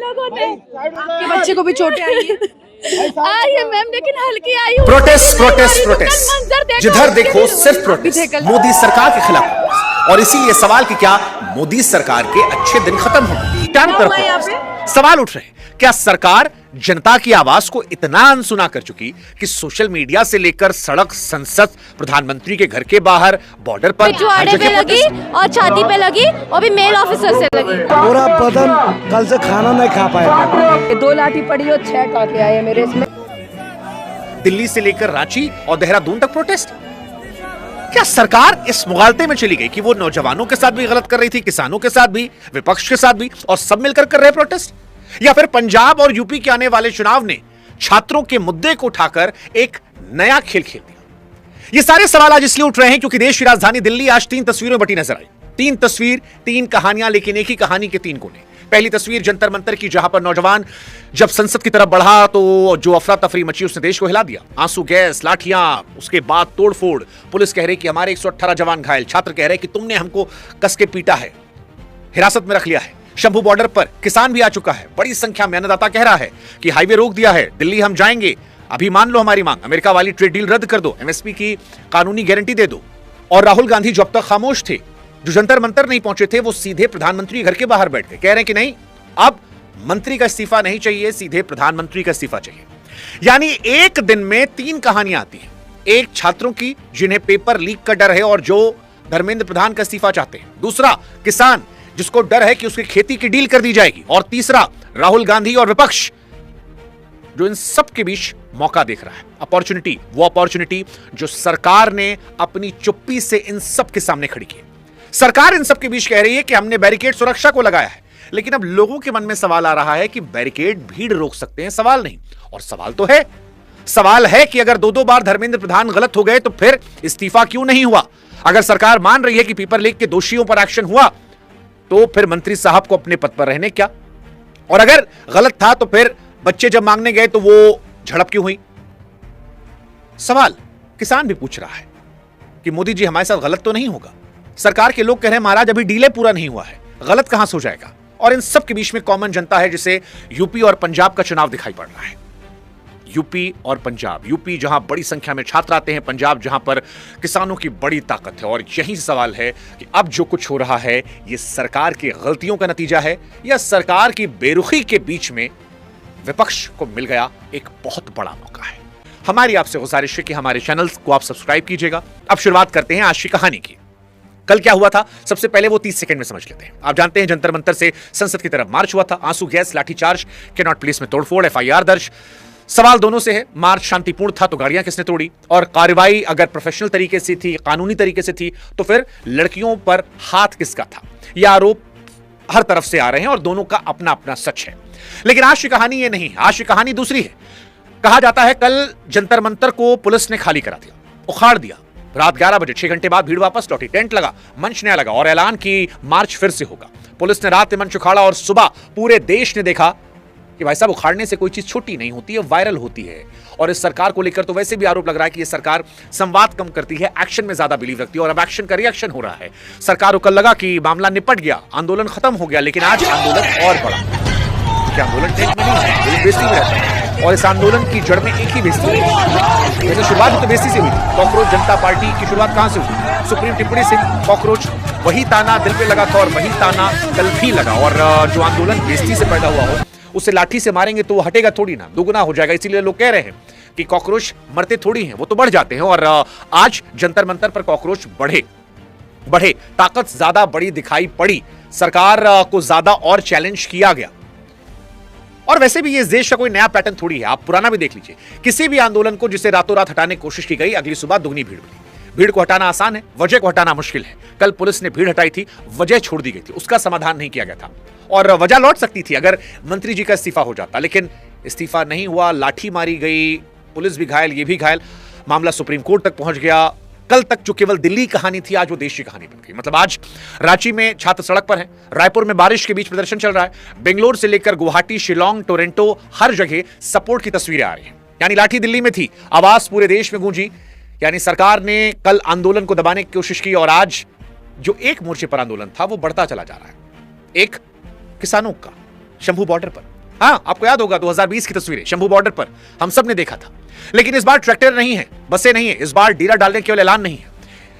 लोगों ने। आपके बच्चे को भी चोटें आई हैं? आई है मैम, लेकिन हल्की आई है। प्रोटेस्ट प्रोटेस्ट प्रोटेस्ट, जिधर देखो सिर्फ प्रोटेस्ट, मोदी सरकार के खिलाफ। और इसीलिए सवाल कि क्या मोदी सरकार के अच्छे दिन खत्म हो? सवाल उठ रहे हैं, क्या सरकार जनता की आवाज को इतना अनसुना कर चुकी कि सोशल मीडिया से लेकर सड़क, संसद, प्रधानमंत्री के घर के बाहर, बॉर्डर पर पिछवाड़े पे लगी और छाती पे लगी और भी मेल ऑफिसर से लगी। पूरा बदन कल से खाना नहीं खा पाया। 2 लाठी पड़ी और 6 टाके आए मेरे इसमें। दिल्ली से लेकर रांची और देहरादून तक प्रोटेस्ट। क्या सरकार इस मुगालते में चली गई कि वो नौजवानों के साथ भी गलत कर रही थी, किसानों के साथ भी, विपक्ष के साथ भी, और सब मिलकर कर रहे प्रोटेस्ट? या फिर पंजाब और यूपी के आने वाले चुनाव ने छात्रों के मुद्दे को उठाकर एक नया खेल खेल दिया? ये सारे सवाल आज इसलिए उठ रहे हैं क्योंकि देश की राजधानी दिल्ली आज 3 तस्वीरों में बटी नजर आई। 3 तस्वीर, 3 कहानियां, लेकिन एक ही कहानी के 3 कोने। पहली तस्वीर जंतर मंतर की, जहां पर नौजवान जब संसद की तरफ बढ़ा तो जो अफरा तफरी मची उसने देश को हिला दिया। आंसू गैस, लाठियां, उसके बाद तोड़फोड़। पुलिस कह रही कि हमारे 118 जवान घायल। छात्र कह रहे कि तुमने हमको कस के पीटा है, हिरासत में रख लिया है। शंभू बॉर्डर पर किसान भी आ चुका है, बड़ी संख्या में अन्नदाता कह रहा है कि हाईवे रोक दिया है, दिल्ली हम जाएंगे, अभी मान लो हमारी मांग, अमेरिका वाली ट्रेड डील रद्द कर दो, एमएसपी की कानूनी गारंटी दे दो। और राहुल गांधी जो अब तक खामोश थे, जो जंतर मंतर नहीं पहुंचे थे, वो सीधे प्रधानमंत्री घर के बाहर बैठ गए, कह रहे हैं कि नहीं, अब मंत्री का इस्तीफा नहीं चाहिए, सीधे प्रधानमंत्री का इस्तीफा चाहिए। यानी एक दिन में 3 कहानियां आती हैं। एक, छात्रों की जिन्हें पेपर लीक का डर है और जो धर्मेंद्र प्रधान का इस्तीफा चाहते हैं। दूसरा, किसान जिसको डर है कि उसकी खेती की डील कर दी जाएगी। और तीसरा, राहुल गांधी और विपक्ष जो इन सब के बीच मौका देख रहा है, अपॉर्चुनिटी, वो अपॉर्चुनिटी जो सरकार ने अपनी चुप्पी से इन सब के सामने खड़ी की। सरकार इन सब के बीच कह रही है कि हमने बैरिकेड सुरक्षा को लगाया है, लेकिन अब लोगों के मन में सवाल आ रहा है कि बैरिकेड भीड़ रोक सकते हैं, सवाल नहीं। और सवाल तो है, सवाल है कि अगर 2-2 बार धर्मेंद्र प्रधान गलत हो गए तो फिर इस्तीफा क्यों नहीं हुआ? अगर सरकार मान रही है कि पेपर लीक के दोषियों पर एक्शन हुआ तो फिर मंत्री साहब को अपने पद पर रहने क्या? और अगर गलत था तो फिर बच्चे जब मांगने गए तो वो झड़प क्यों हुई? सवाल किसान भी पूछ रहा है कि मोदी जी हमारे साथ गलत तो नहीं होगा? सरकार के लोग कह रहे हैं महाराज अभी डीले पूरा नहीं हुआ है, गलत कहां से हो जाएगा? और इन सब के बीच में कॉमन जनता है जिसे यूपी और पंजाब का चुनाव दिखाई पड़ रहा है। यूपी और पंजाब, यूपी जहां बड़ी संख्या में छात्र आते हैं, पंजाब जहां पर किसानों की बड़ी ताकत है। और यही सवाल है कि अब जो कुछ हो रहा है ये सरकार की गलतियों का नतीजा है या सरकार की बेरुखी के बीच में विपक्ष को मिल गया एक बहुत बड़ा मौका है। हमारी आपसे गुजारिश है कि हमारे चैनल्स को आप सब्सक्राइब कीजिएगा। अब शुरुआत करते हैं आज की कहानी की। कल क्या हुआ था सबसे पहले वो 30 सेकंड में समझ लेते हैं। आप जानते हैं जंतर मंतर से संसद की तरफ मार्च हुआ था, आंसू गैस, लाठीचार्ज, कैनॉट प्लेस में तोड़फोड़, एफआईआर दर्ज। सवाल दोनों से है, मार्च शांतिपूर्ण था तो गाड़ियां किसने तोड़ी? और कार्रवाई अगर प्रोफेशनल तरीके से थी, कानूनी तरीके से थी, तो फिर लड़कियों पर हाथ किसका था? यह आरोप हर तरफ से आ रहे हैं और दोनों का अपना अपना सच है। लेकिन आज की कहानी ये नहीं, आज की कहानी दूसरी है। कहा जाता है कल जंतर मंतर को पुलिस ने खाली करा दिया, उखाड़ दिया। रात 11 बजे 6 घंटे बाद भीड़ वापस लौटी, टेंट लगा, मंच नया लगा और ऐलान की मार्च फिर से होगा। पुलिस ने रात में मंच उखाड़ा और सुबह पूरे देश ने देखा कि भाई साहब उखाड़ने से कोई चीज छोटी नहीं होती है, वायरल होती है। और इस सरकार को लेकर तो वैसे भी आरोप लग रहा है कि ये सरकार संवाद कम करती है, एक्शन में ज्यादा बिलीव रखती है और अब एक्शन का रिएक्शन हो रहा है। सरकार को कल लगा कि मामला निपट गया, आंदोलन खत्म हो गया, लेकिन आज आंदोलन और बढ़ा। क्या आंदोलन टेंट में नहीं है, आंदोलन बेइज्जती में रहता है और इस आंदोलन की जड़ में एक ही बेइज्जती है। जैसे शुरुआत तो बेइज्जती से हुई थी, कॉकरोच जनता पार्टी की शुरुआत कहां से हुई? सुप्रीम टिप्पणी से कॉकरोच, वही ताना दिल पे लगा था और वही ताना कल भी लगा। और जो आंदोलन बेइज्जती से पैदा हुआ हो उसे लाठी से मारेंगे तो वो हटेगा थोड़ी ना, दुगना हो जाएगा। इसीलिए लोग कह रहे हैं कि कॉकरोच मरते थोड़ी हैं, वो तो बढ़ जाते हैं। और आज जंतर मंतर पर कॉकरोच बढ़े, ताकत ज्यादा बड़ी दिखाई पड़ी, सरकार को ज्यादा और चैलेंज किया गया। और वैसे भी ये देश का कोई नया पैटर्न थोड़ी है, आप पुराना भी देख लीजिए। किसी भी आंदोलन को जिसे रातों रात हटाने की कोशिश की गई, अगली सुबह दुगनी भीड़ मिली। भीड़ को हटाना आसान है, वजह को हटाना मुश्किल है। कल पुलिस ने भीड़ हटाई थी, वजह छोड़ दी गई थी, उसका समाधान नहीं किया गया था। और वजह लौट सकती थी अगर मंत्री जी का इस्तीफा हो जाता, लेकिन इस्तीफा नहीं हुआ, लाठी मारी गई, पुलिस भी घायल, ये भी घायल, मामला सुप्रीम कोर्ट तक पहुंच गया। कल तक जो केवल दिल्ली कहानी थी आज वो देश की कहानी बन गई। मतलब आज रांची में छात्र सड़क पर हैं, रायपुर में बारिश के बीच प्रदर्शन चल रहा है, बेंगलोर से लेकर गुवाहाटी, शिलोंग, टोरंटो, हर जगह सपोर्ट की तस्वीरें आ रही हैं। यानी लाठी दिल्ली में थी, आवाज पूरे देश में गूंजी। यानी सरकार ने कल आंदोलन को दबाने की कोशिश की और आज जो एक मोर्चे पर आंदोलन था वो बढ़ता चला जा रहा है। एक किसानों का शंभू बॉर्डर पर, हाँ, आपको याद होगा 2020 की तस्वीरें शंभू बॉर्डर पर हम सब ने देखा था। लेकिन इस बार ट्रैक्टर नहीं है, बसें नहीं है, इस बार डेरा डालने केवल ऐलान नहीं है।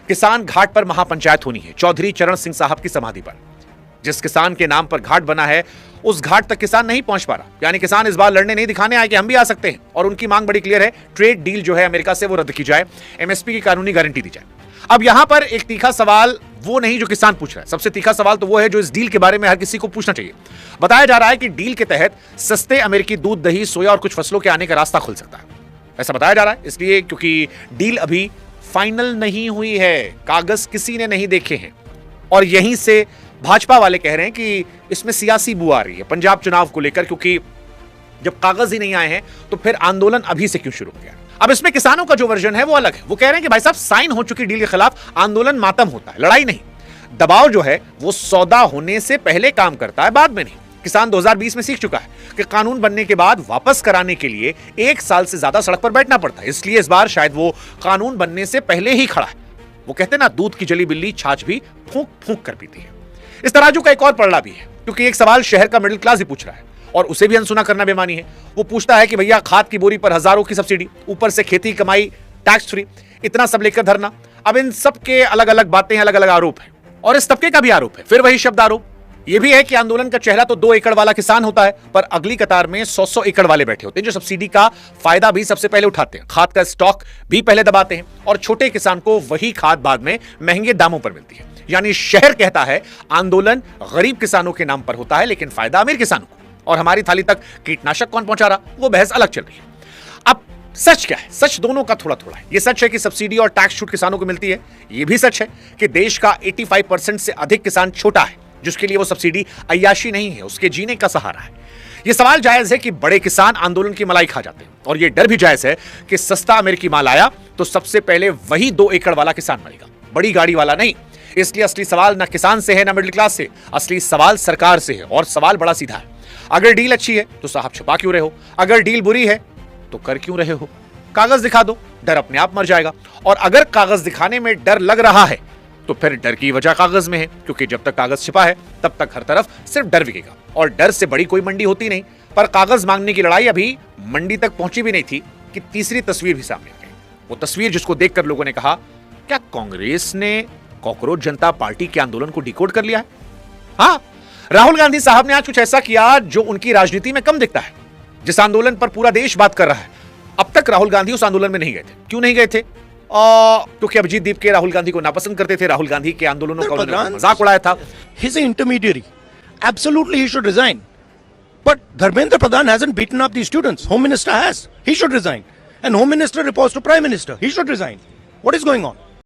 किसान घाट पर महापंचायत होनी है, चौधरी चरण सिंह साहब की समाधि पर। जिस किसान के नाम पर घाट बना है उस घाट तक किसान नहीं पहुंच पा रहा, यानी किसान इस बार लड़ने नहीं दिखाने आए कि हम भी आ सकते हैं। और उनकी मांग बड़ी क्लियर है, ट्रेड डील जो है अमेरिका से वो रद्द की जाए, एमएसपी की कानूनी गारंटी दी जाए। अब यहां पर एक तीखा सवाल वो नहीं जो किसान पूछ रहा है, सबसे तीखा सवाल तो वो है जो इस डील के बारे में हर किसी को पूछना चाहिए। बताया जा रहा है कि डील के तहत सस्ते अमेरिकी दूध, दही, सोया और कुछ फसलों के आने का रास्ता खुल सकता है। ऐसा बताया जा रहा है इसलिए क्योंकि डील अभी फाइनल नहीं हुई है, कागज किसी ने नहीं देखे हैं। और यहीं से भाजपा वाले कह रहे हैं कि इसमें सियासी बू आ रही है पंजाब चुनाव को लेकर, क्योंकि जब कागज ही नहीं आए हैं तो फिर आंदोलन अभी से क्यों शुरू हो गया। अब इसमें किसानों का जो वर्जन है वो अलग है। वो कह रहे हैं कि भाई साहब साइन हो चुकी डील के खिलाफ आंदोलन मातम होता है, लड़ाई नहीं। दबाव जो है वो सौदा होने से पहले काम करता है, बाद में नहीं। किसान 2020 में सीख चुका है कि कानून बनने के बाद वापस कराने के लिए 1 साल से ज्यादा सड़क पर बैठना पड़ता है, इसलिए इस बार शायद वो कानून बनने से पहले ही खड़ा है। वो कहते हैं ना, दूध की जली बिल्ली छाछ भी फूंक फूंक कर पीती है। इस तराजू का एक और पलड़ा भी है, क्योंकि एक सवाल शहर का मिडिल क्लास ही पूछ रहा है और उसे भी अनसुना करना बेमानी है। वो पूछता है कि भैया खाद की बोरी पर हजारों की सब्सिडी, ऊपर से खेती कमाई टैक्स फ्री, इतना सब लेकर धरना। अब इन सब के अलग अलग बातें, अलग अलग आरोप है और इस तबके का भी आरोप है। फिर वही शब्द आरोप यह भी है कि आंदोलन का चेहरा तो 2 एकड़ वाला किसान होता है, पर अगली कतार में 100-100 एकड़ वाले बैठे होते हैं जो सब्सिडी का फायदा भी सबसे पहले उठाते हैं, खाद का स्टॉक भी पहले दबाते हैं और छोटे किसान को वही खाद बाद में महंगे दामों पर मिलती है। यानी शहर कहता है आंदोलन गरीब किसानों के नाम पर होता है, लेकिन फायदा अमीर किसानों को। और हमारी थाली तक कीटनाशक कौन पहुंचा रहा, वो बहस अलग चल रही है। अब सच क्या है? सच दोनों का थोड़ा थोड़ा है। ये सच है कि सब्सिडी और टैक्स छूट किसानों को मिलती है। ये भी सच है कि देश का 85% से अधिक किसान छोटा है, जिसके लिए वो सब्सिडी अय्याशी नहीं है, उसके जीने का सहारा है। ये सवाल जायज है कि बड़े किसान आंदोलन की मलाई खा जाते हैं, और ये डर भी जायज है कि सस्ता अमेरिकी माल आया तो सबसे पहले वही 2 एकड़ वाला किसान मरेगा, बड़ी गाड़ी वाला नहीं। इसलिए असली सवाल ना किसान से है ना मिडिल क्लास से, असली सवाल सरकार से है। और सवाल बड़ा सीधा है, अगर डील अच्छी है तो साहब छुपा क्यों रहे हो? अगर डील बुरी है तो कर क्यों रहे हो? कागज दिखा दो, डर अपने आप मर जाएगा। और अगर कागज दिखाने में डर लग रहा है तो फिर डर की वजह कागज में है, क्योंकि जब तक कागज छिपा है तब तक हर तरफ सिर्फ डर बिकेगा। और डर से बड़ी कोई मंडी होती नहीं। पर कागज मांगने की लड़ाई अभी मंडी तक पहुंची भी नहीं थी कि तीसरी तस्वीर भी सामने आ गई। वो तस्वीर जिसको देखकर लोगों ने कहा, क्या कांग्रेस ने कॉकरोच जनता पार्टी के आंदोलन को डिकोड कर लिया है? हाँ, राहुल गांधी साहब ने आज कुछ ऐसा किया जो उनकी राजनीति में कम दिखता है। जिस आंदोलन पर पूरा देश बात कर रहा है, अब तक राहुल गांधी उस आंदोलन में नहीं गए थे। क्यों नहीं गए थे? क्योंकि अभिजीत दीप के राहुल गांधी को नापसंद करते थे, राहुल गांधी के आंदोलनों का उन्होंने मजाक उड़ाया था। He's an intermediary. Absolutely, he should resign. But Dharmendra Pradhan hasn't beaten up these students. Home Minister has. He should resign. And Home Minister reports to Prime Minister. He should resign. What is going on?